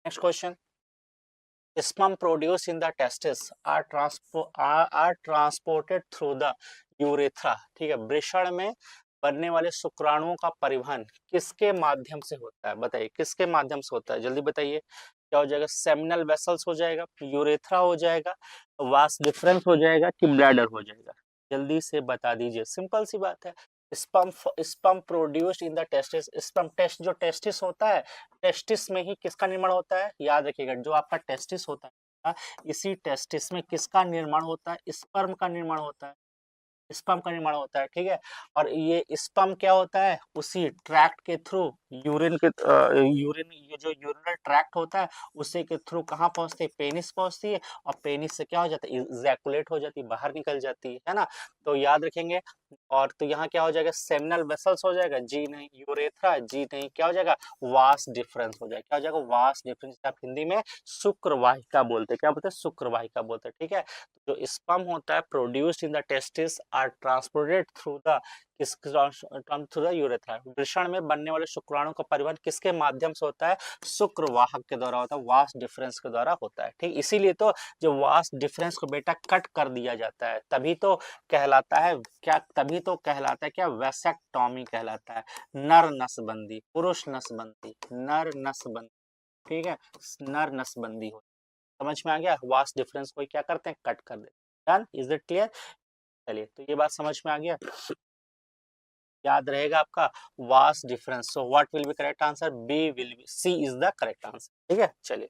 Next question, sperm produced in the testes are transported through the urethra। ठीक है, वृषण में बनने वाले शुक्राणुओं का परिवहन किसके माध्यम से होता है? बताइए किसके माध्यम से होता है, जल्दी बताइए। क्या हो जाएगा? सेमिनल वेसल्स हो जाएगा, यूरेथ्रा हो जाएगा, वास डिफरेंस हो जाएगा कि ब्लैडर हो जाएगा? जल्दी से बता दीजिए, सिंपल सी बात है। Sperm sperm produced in the testis, sperm test जो टेस्टिस होता है, टेस्टिस में ही किसका निर्माण होता है? याद रखिएगा, जो आपका टेस्टिस होता है इसी टेस्टिस में किसका निर्माण होता है? स्पर्म का निर्माण होता है, स्पर्म का निर्माण होता है। ठीक है, और ये स्पर्म क्या होता है? उसी ट्रैक्ट के थ्रू यूरिन के यूरिन, ये जो यूरिनल ट्रैक्ट होता है उसी के थ्रू कहाँ पहुंचते हैं? पेनिस पहुंचती है, और पेनिस से क्या हो जाता है? इजैकुलेट हो जाती है, बाहर निकल जाती है ना। तो याद रखेंगे। और तो यहाँ क्या हो जाएगा? सेमिनल वेसल्स हो जाएगा, जी नहीं। यूरेथ्रा, जी नहीं। क्या हो जाएगा? वास डिफरेंस हो जाएगा। क्या हो जाएगा? Vas deferens. आप हिंदी में शुक्रवाहिका बोलते हैं, क्या बोलते हैं? शुक्रवाहिका बोलते हैं। ठीक है, जो स्पर्म होता है produced in the testis are transported through the through the urethra. वृषण में बनने वाले शुक्राणु का परिवहन किसके माध्यम से होता है? शुक्रवाहक के द्वारा होता है, वास डिफरेंस के द्वारा होता है। ठीक, इसीलिए तो जो वास डिफरेंस को बेटा कट कर दिया जाता है तभी तो कहलाता है क्या? तभी तो कहलाता है क्या? वैसेक्टॉमी कहलाता है। नर नसबंदी, पुरुष नसबंदी, नर नसबंदी। ठीक है, नर नसबंदी हो। समझ में आ गया? वास्ट डिफरेंस को क्या करते हैं? कट कर देते हैं। Done, is it clear? चलिए, तो ये बात समझ में आ गया, याद रहेगा आपका vast difference. So what will be correct answer? B will be, C is the correct answer. ठीक है, चलिए